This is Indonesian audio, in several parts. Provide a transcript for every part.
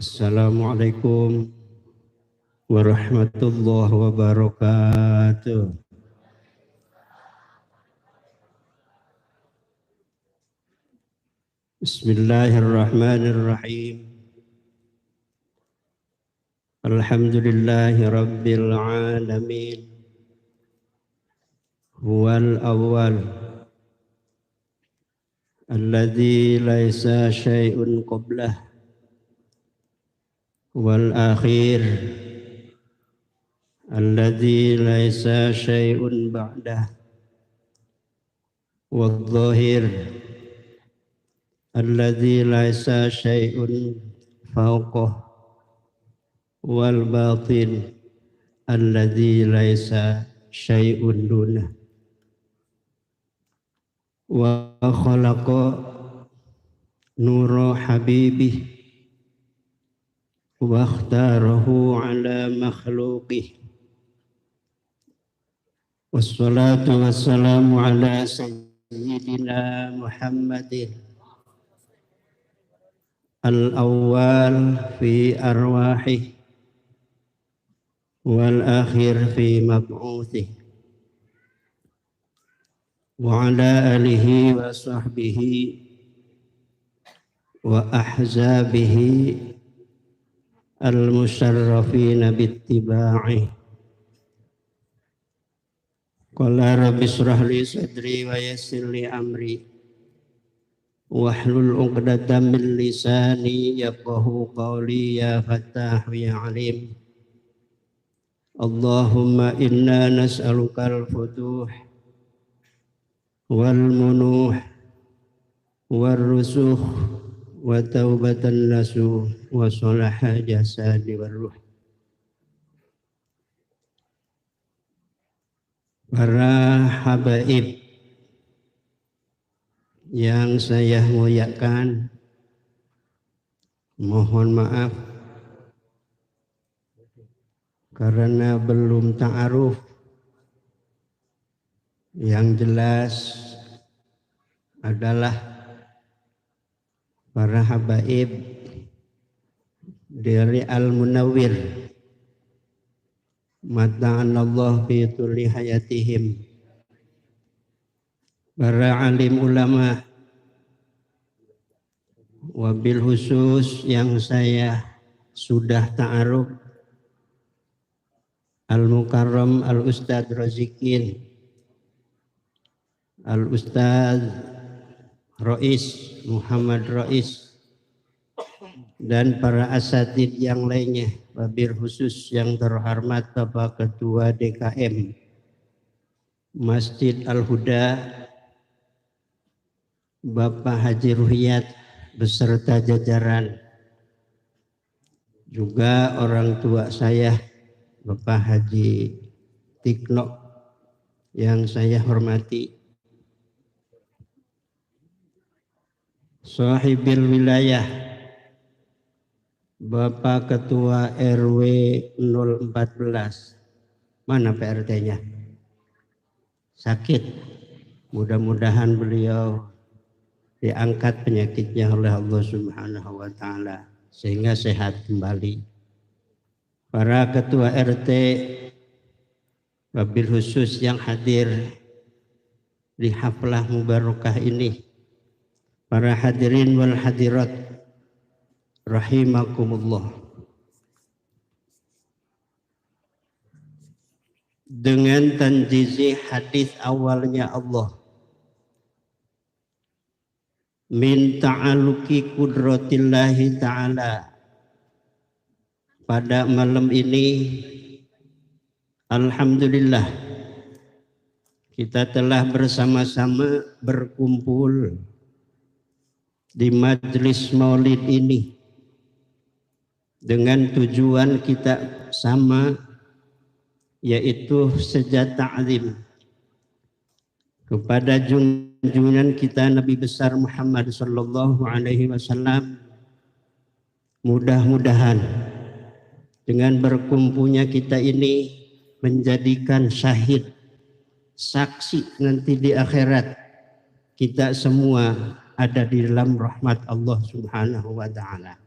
Assalamualaikum warahmatullahi wabarakatuh. Bismillahirrahmanirrahim. Alhamdulillahi rabbil alamin. Huwal awwal alladzi laisa syai'un qablah wal akhir alladzi laisa syai'un ba'dah wal zahir alladzi laisa syai'un fawqah wal batin alladzi laisa syai'un dunah wa khalaqa nura habibih wa ikhtarahu ala makhluqih. Wassalatu wassalamu ala sayyidina Muhammadin al-awwal fi arwahih wal akhir fi mab'uthih wa ala alihi wa sahbihi wa ahzabihi al-musharrafina bittiba'i. Qala rabbi shrah li sadri wa yassir li amri wahlul 'uqdatam min lisani yafqahu qawli ya fattah ya alim. Allahumma inna nas'aluka al-futuh wal munuh wal rusukh wa taubatan nasuh wa salaha jasadi wal ruh. Para habaib yang saya muliakan, mohon maaf karena belum ta'aruf. Yang jelas adalah para habaib dari Al-Munawwir, mata'anallah fi tuli hayatihim, para alim ulama, wabil khusus yang saya sudah ta'aruf, Al-Mukarram Al-Ustadz Razikin, Al-Ustadz Rois Muhammad Rois, dan para asatid yang lainnya, wabil khusus yang terhormat Bapak Ketua DKM Masjid Al-Huda, Bapak Haji Ruhiyat beserta jajaran, juga orang tua saya Bapak Haji Tikno yang saya hormati, sahibil wilayah Bapak Ketua RW 014. Mana PRT-nya? Sakit. Mudah-mudahan beliau diangkat penyakitnya oleh Allah Subhanahu wa taala sehingga sehat kembali. Para ketua RT, wabil khusus yang hadir di haflah mubarakah ini, para hadirin wal hadirat rahimakumullah. Dengan tanjizi hadis awalnya Allah, min ta'aluki kudratillahi ta'ala, pada malam ini alhamdulillah kita telah bersama-sama berkumpul di majelis maulid ini dengan tujuan kita sama, yaitu sejat ta'zim kepada junjungan kita Nabi besar Muhammad sallallahu alaihi wasallam. Mudah-mudahan dengan berkumpulnya kita ini menjadikan syahid, saksi nanti di akhirat kita semua ada di dalam rahmat Allah Subhanahu wa taala.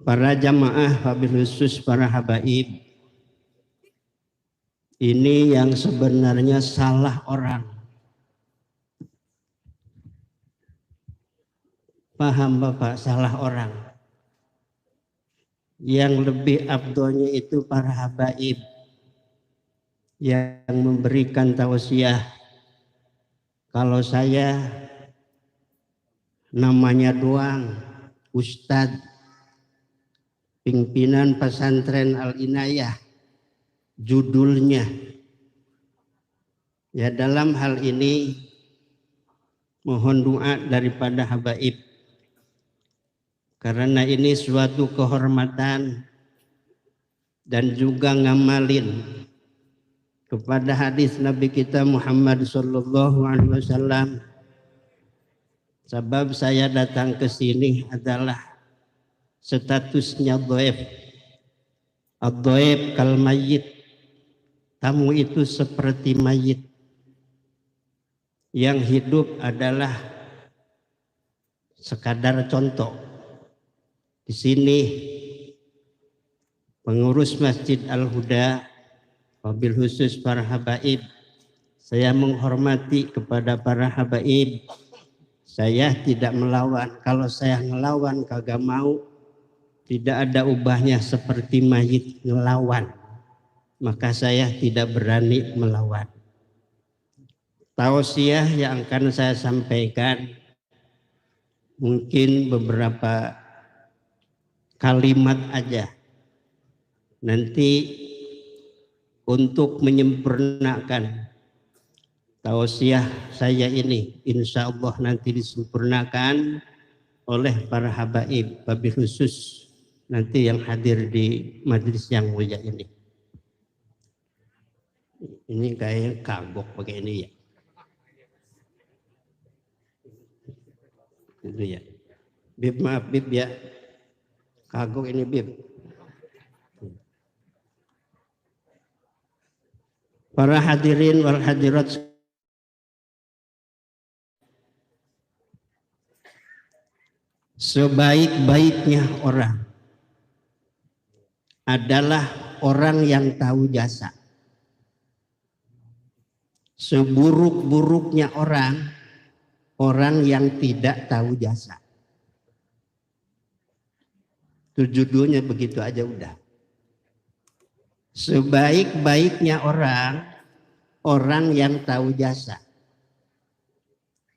Para jamaah, wabil khusus para habaib, ini yang sebenarnya salah orang. Paham Bapak, salah orang. Yang lebih abdolnya itu para habaib yang memberikan tausiah. Kalau saya namanya doang Ustadz pimpinan pesantren Al-Inayah, judulnya. Ya, dalam hal ini mohon doa daripada habaib, karena ini suatu kehormatan dan juga ngamalin kepada hadis Nabi kita Muhammad sallallahu alaihi wasallam. Sebab saya datang ke sini adalah statusnya dhaif. Ad-dhaif kal mayyit. Tamu itu seperti mayit. Yang hidup adalah sekadar contoh. Di sini pengurus Masjid Al-Huda, wabil khusus para habaib, saya menghormati kepada para habaib. Saya tidak melawan. Kalau saya ngelawan kagak mau, tidak ada ubahnya seperti mayit ngelawan. Maka saya tidak berani melawan. Tausiah yang akan saya sampaikan mungkin beberapa kalimat aja. Nanti untuk menyempurnakan tausiah saya ini, insya Allah nanti disempurnakan oleh para habaib, wabil khusus nanti yang hadir di majelis yang mulia ini. Ini kayaknya kagok pakai ini ya. Itu ya. Bib, maaf Bib ya. Kagok ini Bib. Para hadirin wal hadirat, sebaik-baiknya orang adalah orang yang tahu jasa. Seburuk-buruknya orang, orang yang tidak tahu jasa. Itu judulnya begitu aja udah. Sebaik-baiknya orang, orang yang tahu jasa.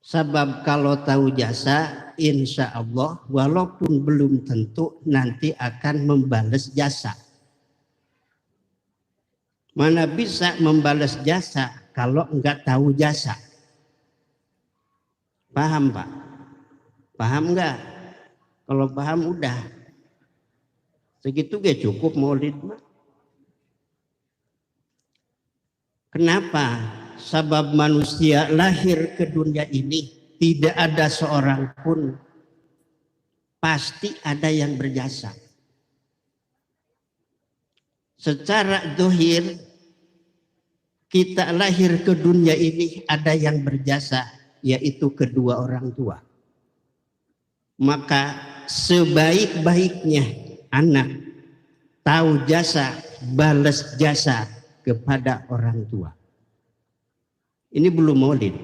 Sebab kalau tahu jasa, insya Allah walaupun belum tentu nanti akan membalas jasa. Mana bisa membalas jasa kalau enggak tahu jasa? Paham Pak? Paham enggak? Kalau paham udah. Segitu gak cukup maulid mah. Kenapa? Sebab manusia lahir ke dunia ini tidak ada seorang pun pasti ada yang berjasa. Secara zahir kita lahir ke dunia ini ada yang berjasa, yaitu kedua orang tua. Maka sebaik-baiknya anak tahu jasa, balas jasa kepada orang tua. Ini belum maulid.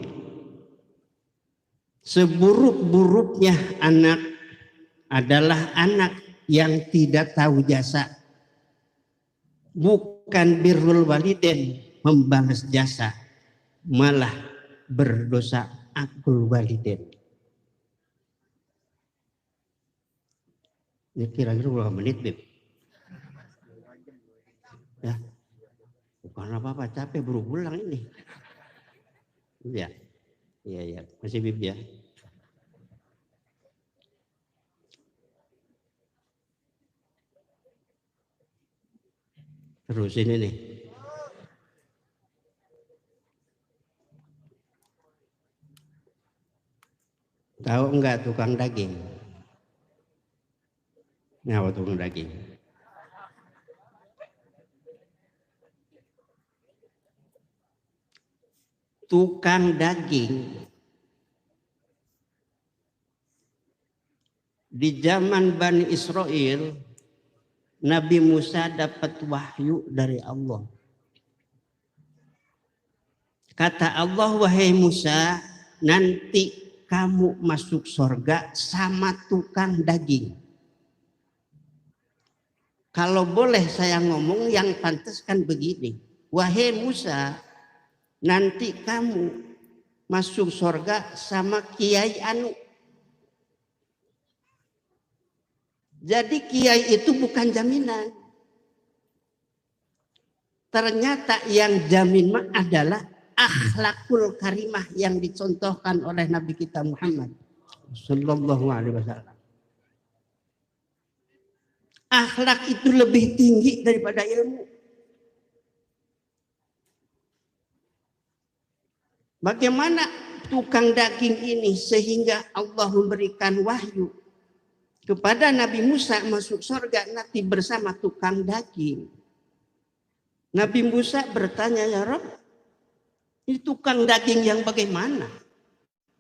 Seburuk-buruknya anak adalah anak yang tidak tahu jasa. Bukan birrul walidain, membalas jasa, malah berdosa akul walidain. Ini kira-kira berapa menit, Bib? Ya, bukan apa-apa, capek berulang ini. Ya, iya, masih Bib ya. Terus ini nih. Tahu enggak tukang daging? Ngawa tukang daging. Tukang daging Di zaman Bani Israel, Nabi Musa dapat wahyu dari Allah. Kata Allah, wahai Musa, nanti kamu masuk surga sama tukang daging. Kalau boleh saya ngomong, yang pantas kan begini. Wahai Musa, nanti kamu masuk surga sama Kiai Anu. Jadi kiai itu bukan jaminan. Ternyata yang jamin adalah akhlakul karimah yang dicontohkan oleh Nabi kita Muhammad sallallahu alaihi wasallam. Akhlak itu lebih tinggi daripada ilmu. Bagaimana tukang daging ini sehingga Allah memberikan wahyu kepada Nabi Musa masuk surga nanti bersama tukang daging. Nabi Musa bertanya, ya Rabb, ini tukang daging yang bagaimana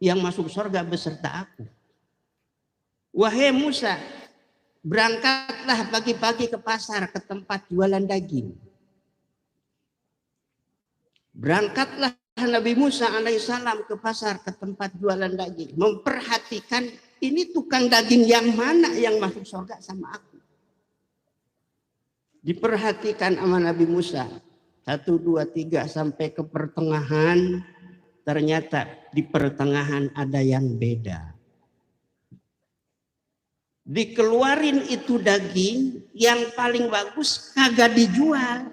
yang masuk surga beserta aku? Wahai Musa, berangkatlah pagi-pagi ke pasar ke tempat jualan daging. Berangkatlah Nabi Musa alaihissalam ke pasar ke tempat jualan daging. Memperhatikan ini tukang daging yang mana yang masuk surga sama aku. Diperhatikan sama Nabi Musa. 1, 2, 3 sampai ke pertengahan. Ternyata di pertengahan ada yang beda. Dikeluarin itu daging yang paling bagus kagak dijual.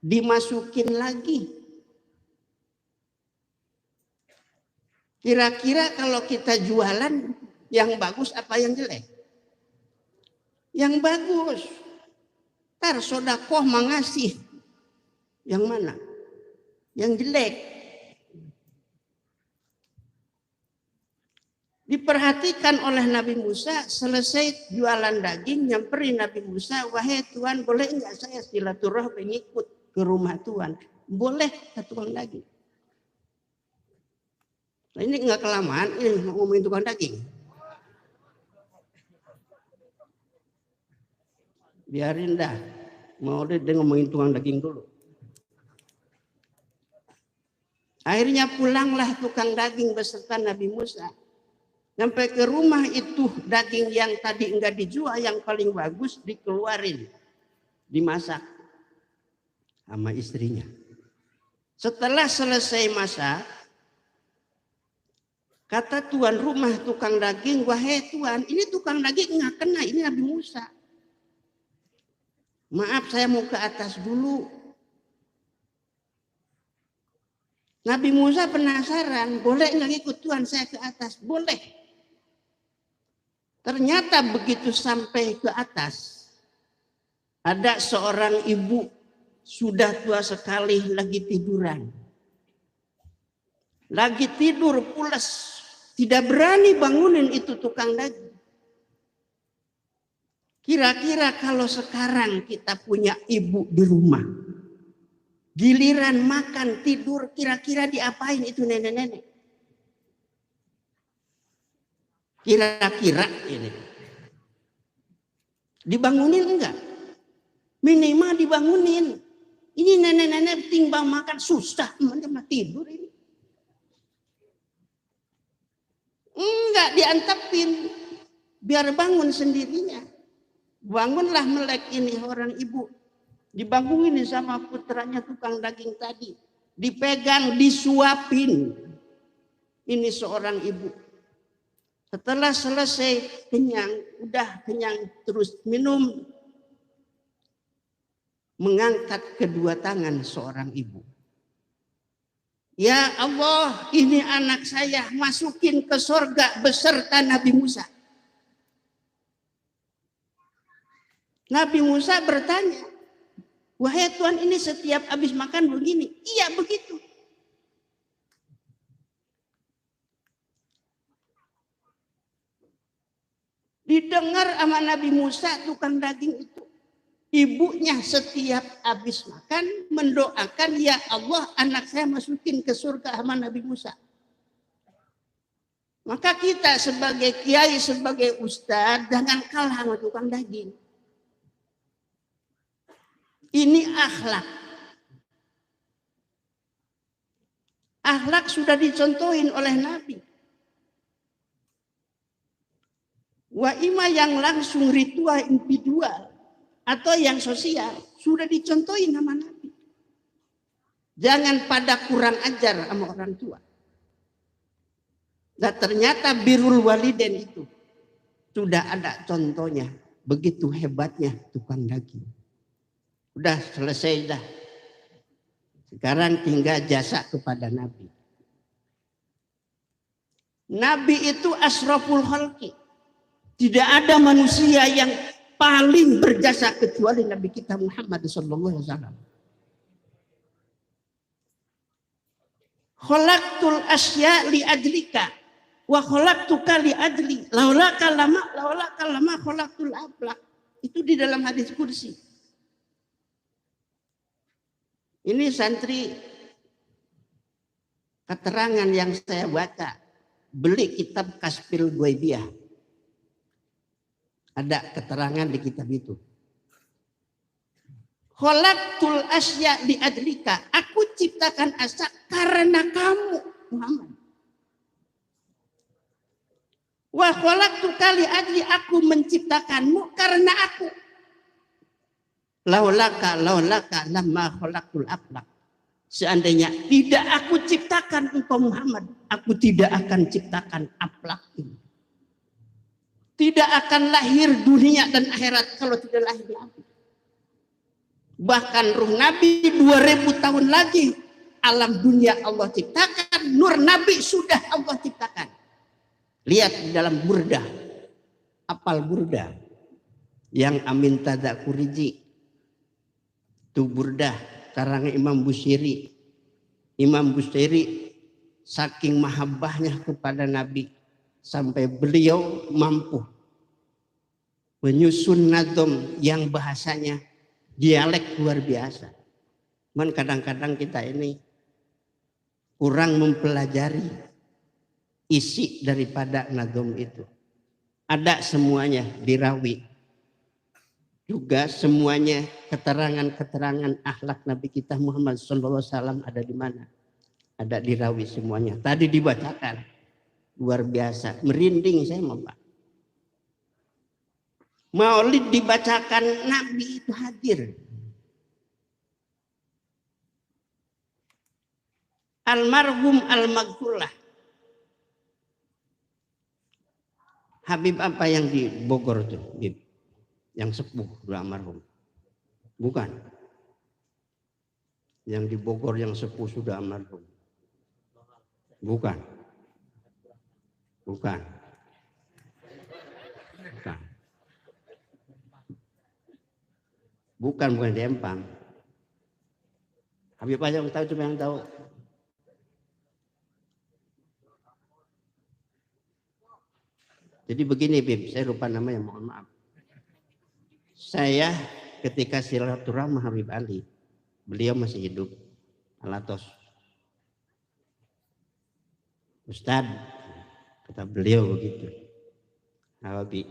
Dimasukin lagi. Kira-kira kalau kita jualan yang bagus apa yang jelek? Yang bagus. Ntar sodakoh mengasih. Yang mana? Yang jelek. Diperhatikan oleh Nabi Musa, selesai jualan daging, nyamperin Nabi Musa, wahai Tuhan, boleh enggak saya silaturahmi ngikut ke rumah Tuhan? Boleh, ke tukang daging. Nah, ini enggak kelamaan, ini ngomongin tukang daging. Biarin dah, mau dia ngomongin tukang daging dulu. Akhirnya pulanglah tukang daging beserta Nabi Musa. Sampai ke rumah itu daging yang tadi enggak dijual, yang paling bagus dikeluarin. Dimasak sama istrinya. Setelah selesai masak, kata tuan rumah tukang daging, wahai Tuhan, ini tukang daging enggak kena, ini Nabi Musa. Maaf saya mau ke atas dulu. Nabi Musa penasaran, boleh enggak ikut Tuhan saya ke atas? Boleh. Ternyata begitu sampai ke atas, ada seorang ibu sudah tua sekali lagi tiduran. Lagi tidur pulas, tidak berani bangunin itu tukang daging. Kira-kira kalau sekarang kita punya ibu di rumah, giliran makan tidur, kira-kira diapain itu nenek-nenek? Kira-kira ini dibangunin enggak? Minimal dibangunin. Ini nenek-nenek timbang makan susah, cuma tidur ini. Enggak diantepin, biar bangun sendirinya. Bangunlah melek ini orang ibu. Dibangunin sama putranya tukang daging tadi. Dipegang, disuapin. Ini seorang ibu. Setelah selesai kenyang, udah kenyang terus minum. Mengangkat kedua tangan seorang ibu. Ya Allah, ini anak saya masukin ke surga beserta Nabi Musa. Nabi Musa bertanya, wahai Tuhan, ini setiap habis makan begini? Iya begitu. Didengar sama Nabi Musa tukang daging itu. Ibunya setiap habis makan mendoakan, ya Allah anak saya masukin ke surga sama Nabi Musa. Maka kita sebagai kiai, sebagai ustadz, jangan kalah sama tukang daging. Ini akhlak. Akhlak sudah dicontohin oleh Nabi. Wa ima yang langsung ritual individual atau yang sosial sudah dicontohin sama Nabi. Jangan pada kurang ajar sama orang tua. Nah ternyata birrul walidain itu sudah ada contohnya. Begitu hebatnya tukang daging. Udah selesai dah. Sekarang tinggal jasa kepada Nabi. Nabi itu asraful khalqi. Tidak ada manusia yang paling berjasa kecuali Nabi kita Muhammad sallallahu alaihi wasallam. Khalaqtul asya li ajlika wa khalaqtuka li ajli. Laulaka lama khalaqtul aflaq. Itu di dalam hadis kursi. Ini santri keterangan yang saya baca. Beli kitab Kasfil Ghaibiyah. Ada keterangan di kitab itu. Khalaqtul asya li ajlika. Aku ciptakan asya karena kamu, Muhammad. Wa khalaqtuka li ajli. Aku menciptakanmu karena aku. Laulaka lamma khalaqtul aflaq. Seandainya tidak aku ciptakan engkau Muhammad, aku tidak akan ciptakan aflaq ini. Tidak akan lahir dunia dan akhirat kalau tidak lahir aku. Bahkan ruh Nabi 2000 tahun lagi alam dunia Allah ciptakan, nur Nabi sudah Allah ciptakan. Lihat di dalam Burdah, apal Burdah yang Amin Tadakuriji. Itu Burdah karangan Imam Busiri. Imam Busiri saking mahabbahnya kepada Nabi sampai beliau mampu menyusun nadom yang bahasanya dialek luar biasa. Cuman kadang-kadang kita ini kurang mempelajari isi daripada nadom itu. Ada semuanya di rawi. Juga semuanya keterangan-keterangan akhlak Nabi kita Muhammad SAW ada di mana? Ada di rawi semuanya. Tadi dibacakan. Luar biasa. Merinding saya mau Pak. Maulid dibacakan Nabi itu hadir. Almarhum al-maghfurlah. Habib apa yang di Bogor tuh? Habib. Yang sepuh sudah almarhum. Bukan. Yang di Bogor yang sepuh sudah almarhum. Bukan. Bukan. Bukan. Bukan di Empang. Habib aja yang tahu, cuma yang tahu. Jadi begini Bib, saya lupa namanya, mohon maaf. Saya ketika silaturahmi Habib Ali, beliau masih hidup, Alatos. Ustadz, kata beliau begitu. Habib,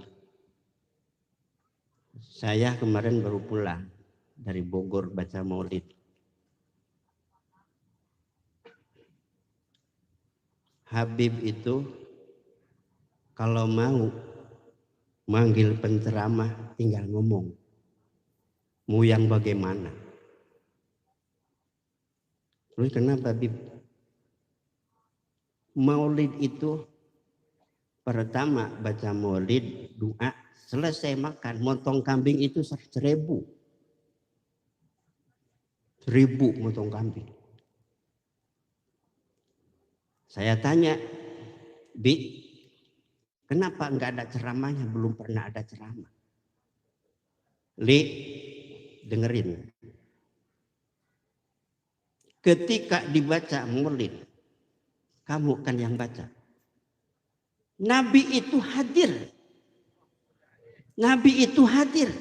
saya kemarin baru pulang dari Bogor baca maulid. Habib itu kalau mau manggil penceramah tinggal ngomong. Mau yang bagaimana? Terus kenapa Habib? Maulid itu pertama baca maulid, doa, selesai makan, motong kambing itu 1.000. 1.000 motong kambing. Saya tanya, Bi, kenapa enggak ada ceramahnya? Belum pernah ada ceramah. Li, dengerin. Ketika dibaca maulid, kamu kan yang baca. Nabi itu hadir. Nabi itu hadir.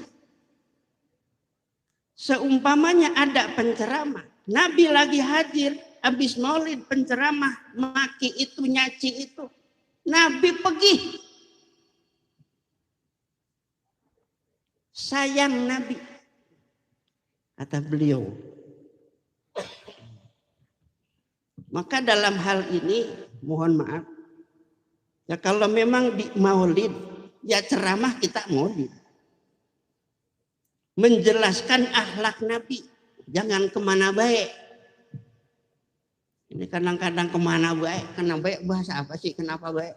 Seumpamanya ada penceramah. Nabi lagi hadir. Habis maulid penceramah. Maki itu, nyaci itu. Nabi pergi. Sayang Nabi, kata beliau. Maka dalam hal ini mohon maaf, ya kalau memang di maulid, ya ceramah kita maulid. Menjelaskan akhlak Nabi, jangan kemana baik. Ini kadang-kadang kemana baik, kena baik bahasa apa sih, kenapa baik?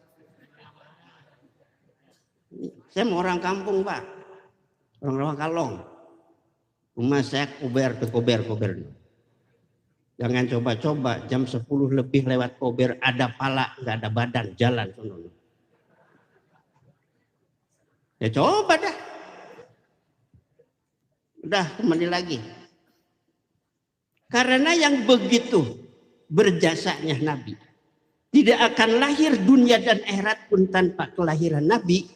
Saya mau orang kampung Pak, orang Kalong. Rumah saya kober ke kober. Jangan coba-coba jam 10 lebih lewat kober, ada pala, nggak ada badan, jalan. Ya coba dah. Udah kembali lagi. Karena yang begitu berjasanya Nabi, tidak akan lahir dunia dan akhirat pun tanpa kelahiran Nabi.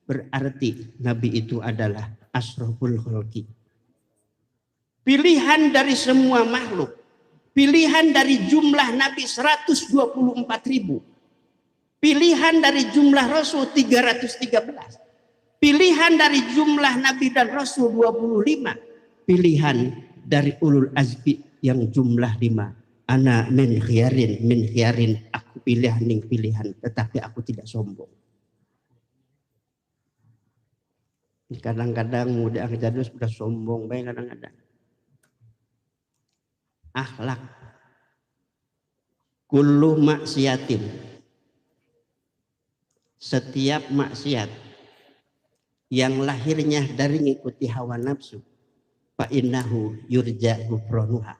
Berarti Nabi itu adalah asroful khalqi. Pilihan dari semua makhluk. Pilihan dari jumlah Nabi 124.000. Pilihan dari jumlah Rasul 313. Pilihan dari jumlah Nabi dan Rasul 25. Pilihan dari ulul azmi yang jumlah 5. Ana min khiyarin. Aku pilihan ning pilihan. Tetapi aku tidak sombong. Kadang-kadang muda jadus sudah sombong. Baik kadang-kadang. Akhlak. Kullu maksiatin. Setiap maksiat yang lahirnya dari mengikuti hawa nafsu, fa innahu yurja ghufranuha.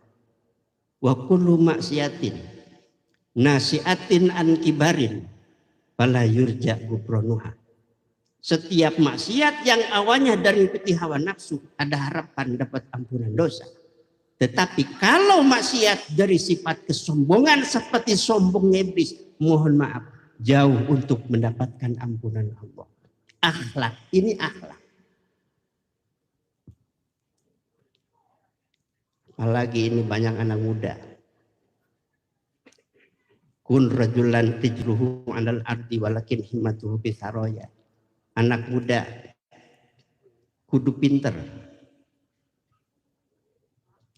Wa kullu maksiatin nasiatin an kibarin fala yurja ghufranuha. Setiap maksiat yang awalnya dari mengikuti hawa nafsu ada harapan dapat ampunan dosa. Tetapi kalau maksiat dari sifat kesombongan seperti sombongnya iblis, mohon maaf, jauh untuk mendapatkan ampunan Allah. Akhlak, ini akhlak. Apalagi ini banyak anak muda. Kun rajulan tijruhu alal ardi walakin himmatuhu bisaroya. Anak muda kudu pinter,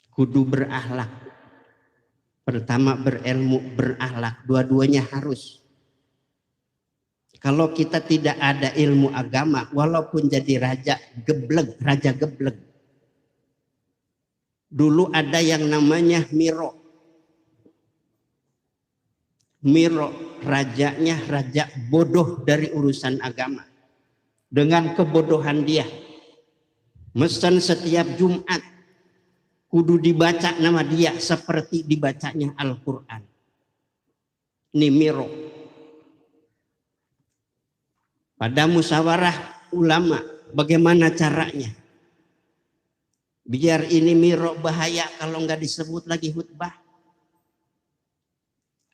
kudu berakhlak. Pertama berilmu, berakhlak, dua-duanya harus. Kalau kita tidak ada ilmu agama, walaupun jadi raja geblek. Dulu ada yang namanya Miro. Miro, rajanya raja bodoh dari urusan agama. Dengan kebodohan dia, mesen setiap Jumat kudu dibaca nama dia seperti dibacanya Al-Quran. Ini Miro. Pada musyawarah ulama, bagaimana caranya? Biar ini Miro bahaya kalau nggak disebut lagi khutbah.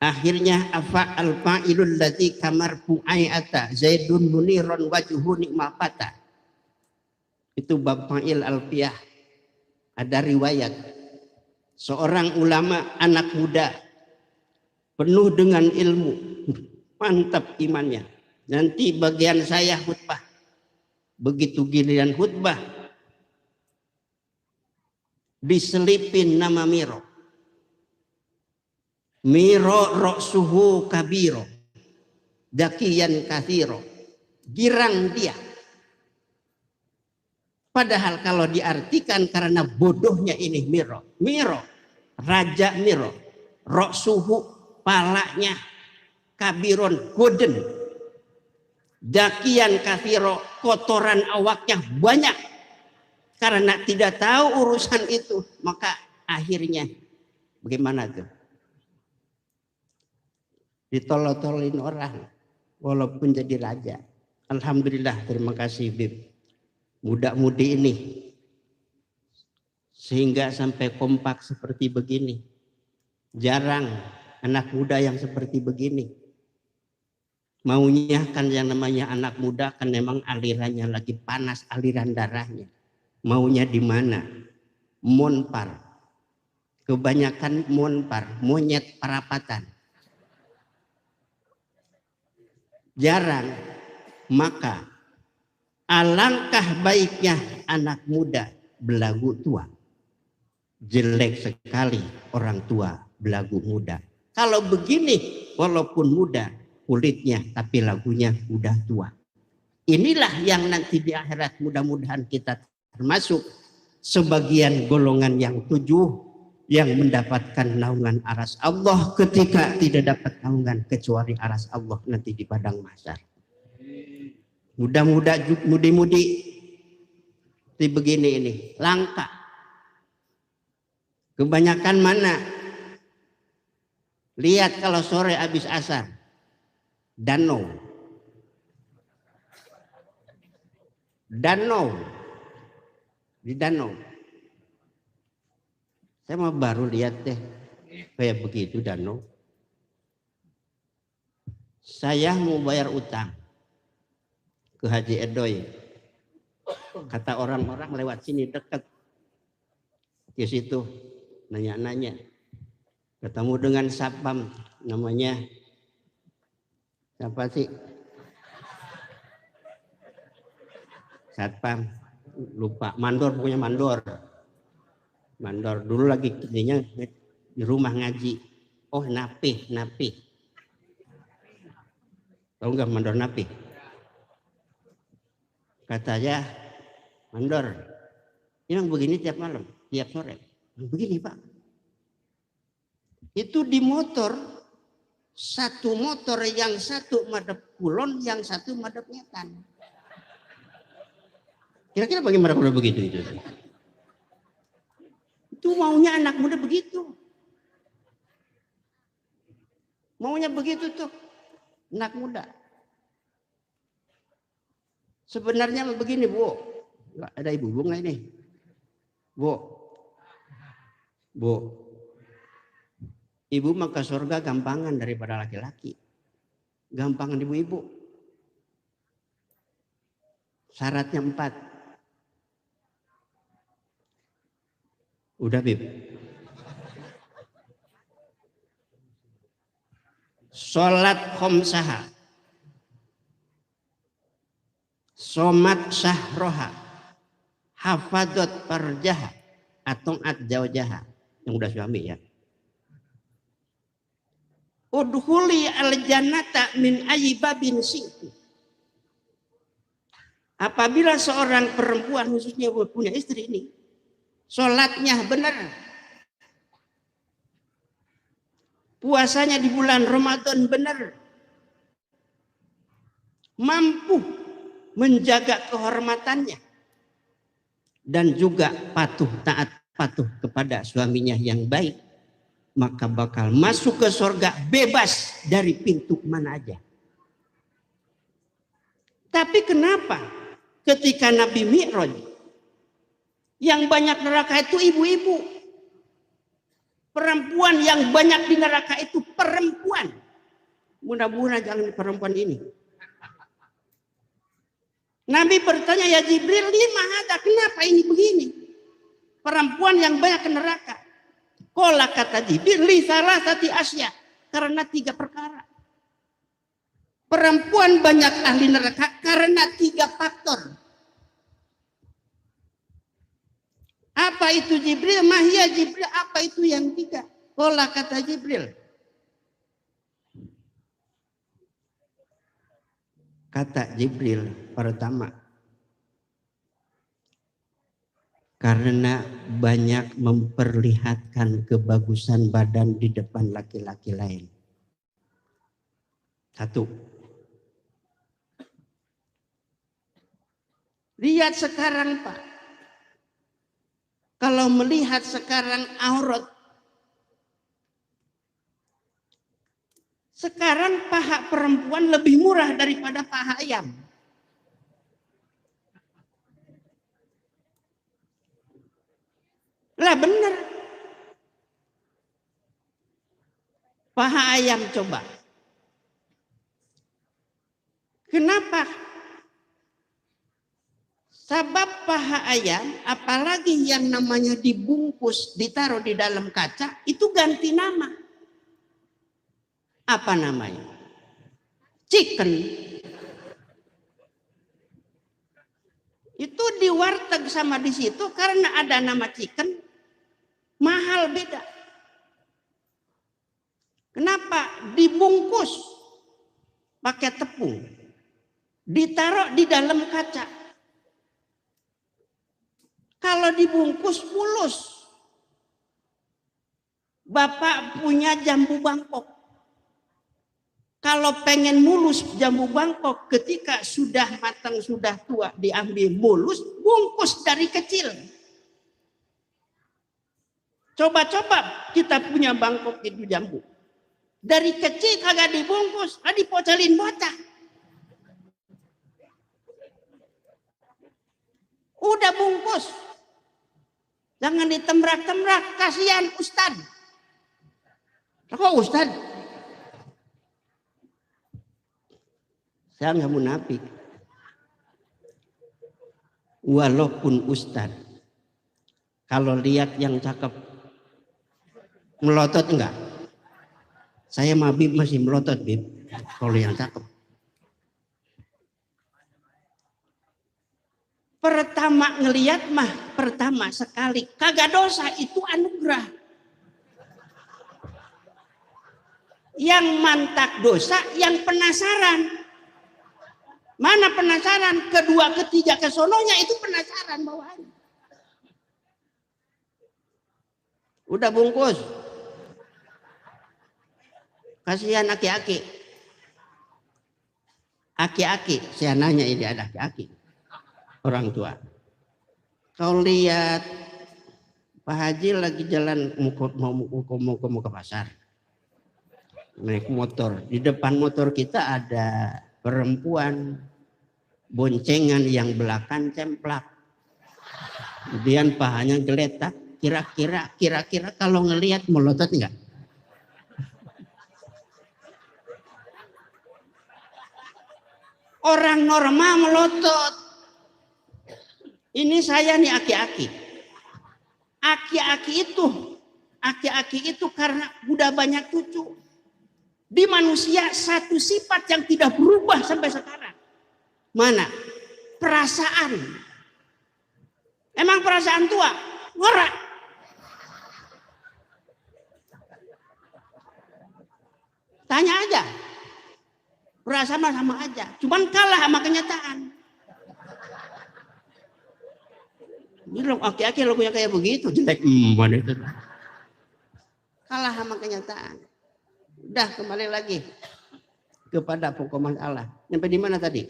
Akhirnya afa al-fa'ilul ladzi kamar pu'ayata zaidun muniron wajuhu nikmapata. Itu bab fa'il alfiyah. Ada riwayat. Seorang ulama anak muda penuh dengan ilmu. Mantap imannya. Nanti bagian saya khutbah. Begitu giliran khutbah, diselipin nama Miro. Miro roksuhu kabiro. Dakiyan kathiro. Girang dia. Padahal kalau diartikan karena bodohnya ini Miro. Miro. Raja Miro. Roksuhu palanya. Kabiron goden. Dakiyan kathiro. Kotoran awaknya banyak. Karena tidak tahu urusan itu. Maka akhirnya bagaimana tuh? Ditolol-tololin orang walaupun jadi raja. Alhamdulillah, terima kasih Bib. Muda-mudi ini sehingga sampai kompak seperti begini. Jarang anak muda yang seperti begini. Maunya kan yang namanya anak muda kan memang alirannya lagi panas, aliran darahnya. Maunya di mana? Monpar. Kebanyakan monpar, monyet perapatan. jarang, maka alangkah baiknya anak muda belagu tua. Jelek sekali orang tua belagu muda. Kalau begini, walaupun muda kulitnya, tapi lagunya udah tua. Inilah yang nanti di akhirat mudah-mudahan kita termasuk sebagian golongan yang 7 yang mendapatkan naungan aras Allah ketika tidak dapat naungan kecuali aras Allah nanti di padang mahsyar. Mudi-mudi seperti begini ini langka. Kebanyakan mana? Lihat kalau sore habis asar, danau di danau. Saya mau baru lihat deh kayak begitu danau. Saya mau bayar utang ke Haji Edoy. Kata orang-orang lewat sini dekat. Di situ nanya-nanya. Ketemu dengan satpam namanya siapa sih? Satpam lupa, mandor punya mandor dulu lagi kerjanya di rumah ngaji. Oh napi tahu nggak mandor napi? Katanya mandor yang begini tiap malam tiap sore begini Pak, itu di motor, satu motor yang satu madep kulon yang satu madep ngetan. Kira-kira bagaimana kalau begitu itu? Itu maunya anak muda begitu. Maunya begitu tuh anak muda. Sebenarnya begini Bu. Ada ibu nggak ini? Bu. Ibu mah ke surga gampangan daripada laki-laki. Gampangan ibu-ibu. Syaratnya 4. Udah Bib. Sholat khomsaha. Somat syahroha. Hafadot parjaha. Atong'at jaujaha. Yang udah suami ya. Udhuli al-jannata min ayyibabin syi'tu. Apabila seorang perempuan khususnya punya istri ini. Sholatnya benar. Puasanya di bulan Ramadan benar. Mampu menjaga kehormatannya. Dan juga taat patuh kepada suaminya yang baik. Maka bakal masuk ke surga bebas dari pintu mana aja. Tapi kenapa ketika Nabi Mi'raj yang banyak neraka itu ibu-ibu. Perempuan yang banyak di neraka itu perempuan. Mudah-mudahan jangan perempuan ini. Nabi bertanya, ya Jibril, lima ada, kenapa ini begini? Perempuan yang banyak ke neraka. Qala kata Jibril, li salasati asya. Karena 3 perkara. Perempuan banyak ahli neraka karena 3 faktor. Apa itu Jibril? Mahia Jibril, apa itu yang 3? Qala kata Jibril. Kata Jibril pertama, karena banyak memperlihatkan kebagusan badan di depan laki-laki lain. 1. Lihat sekarang Pak. Kalau melihat sekarang aurat. Sekarang paha perempuan lebih murah daripada paha ayam. Lah benar. Paha ayam coba. Kenapa? Sebab paha ayam, apalagi yang namanya dibungkus, ditaruh di dalam kaca, itu ganti nama. Apa namanya? chicken. Itu di warteg sama di situ karena ada nama chicken, mahal beda. Kenapa? Dibungkus pakai tepung, ditaruh di dalam kaca. Kalau dibungkus mulus. Bapak punya jambu Bangkok. Kalau pengen mulus jambu Bangkok ketika sudah matang, sudah tua, diambil mulus, bungkus dari kecil. Coba-coba kita punya Bangkok itu jambu. Dari kecil kagak dibungkus, dipocelin bocah. Udah bungkus. Jangan ditembrak-tembrak, kasihan Ustad. Kok Ustad? Saya nggak munafik. Walaupun Ustad, kalau lihat yang cakep, melotot enggak? Saya mah Bib masih melotot Bib, kalau yang cakep. Pertama ngelihat mah, pertama sekali. Kagak dosa, itu anugerah. Yang mantak dosa, yang penasaran. Mana penasaran? Kedua, ketiga, kesononya itu penasaran bawaannya. Udah bungkus. Kasihan aki-aki. Aki-aki, saya nanya ini ada aki-aki. Orang tua. Kau lihat Pak Haji lagi jalan mau ke pasar. Naik motor. Di depan motor kita ada perempuan boncengan yang belakang cemplak. Kemudian pahanya geletak. Kira-kira kalau ngelihat melotot enggak? Orang normal melotot. Ini saya nih aki-aki. Aki-aki itu karena udah banyak cucu. Di manusia satu sifat yang tidak berubah sampai sekarang. Mana? Perasaan. Emang perasaan tua? Ngorak. Tanya aja. Perasaan sama aja. Cuman kalah sama kenyataan. Ini loh aki-aki logonya kayak begitu, jelek mana itu. Kalah sama kenyataan. Udah kembali lagi kepada pokok masalah. Sampai di mana tadi?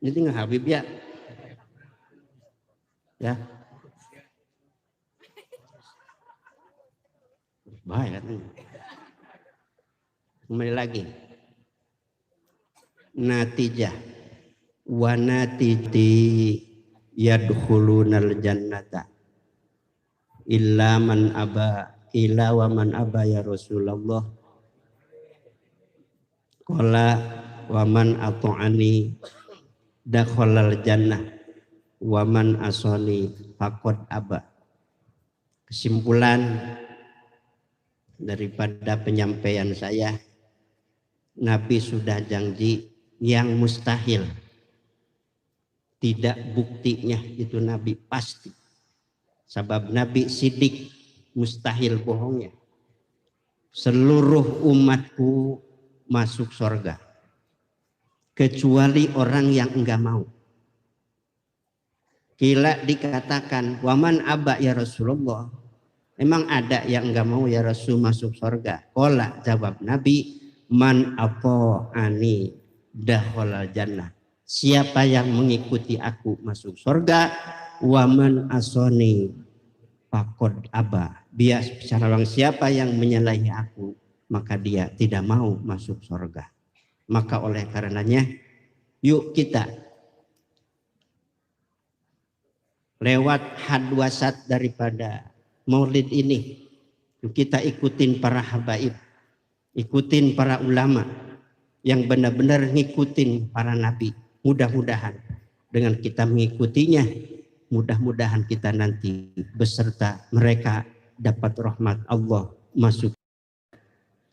Ini tinggal Habib ya. Ya. Bahaya katanya. Kembali lagi. Natijah wa natiti yadkhulunal jannata illa man aba illa wa man aba ya Rasulullah qala wa man ata'ani dakhalal jannah wa man asani faqad aba. Kesimpulan daripada penyampaian saya, Nabi sudah janji yang mustahil, tidak buktinya itu Nabi pasti. Sebab Nabi sidik, mustahil bohongnya. Seluruh umatku masuk surga kecuali orang yang enggak mau. Kila dikatakan waman aba ya Rasulullah, emang ada yang enggak mau ya Rasul masuk surga? Qala, jawab Nabi, man ata'ani dakhalal jannah. Siapa yang mengikuti aku masuk surga, wa man asani faqad aba. Bias secara orang siapa yang menyalahi aku, maka dia tidak mau masuk surga. Maka oleh karenanya, yuk kita lewat hadwasat daripada maulid ini, kita ikutin para habaib, ikutin para ulama yang benar-benar ngikutin para nabi. Mudah-mudahan dengan kita mengikutinya, mudah-mudahan kita nanti beserta mereka dapat rahmat Allah, masuk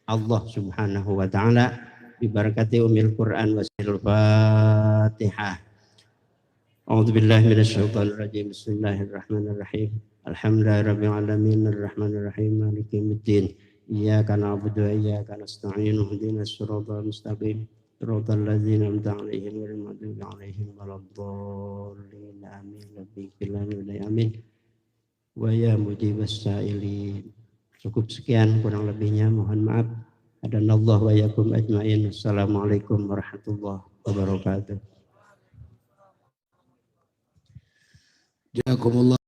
Allah Subhanahu wa taala bi barakati umil Quran wa sirril Fatihah. A'udzubillahi minasyaitonir rajim. Bismillahirrahmanirrahim. Alhamdulillahirabbil alamin arrahmanir rahim maliki yaumiddin. Iyyaka na'budu wa iyyaka nasta'in ihdinas siratal mustaqim. Siratal ladzina an'amta 'alaihim ghairil maghdubi 'alaihim waladdallin. Amin. Wa ya mujibas sa'ilin. Cukup sekian, kurang lebihnya mohon maaf. Adanallahu wa yakum ajmain. Assalamualaikum warahmatullahi wabarakatuh. Jazakumullah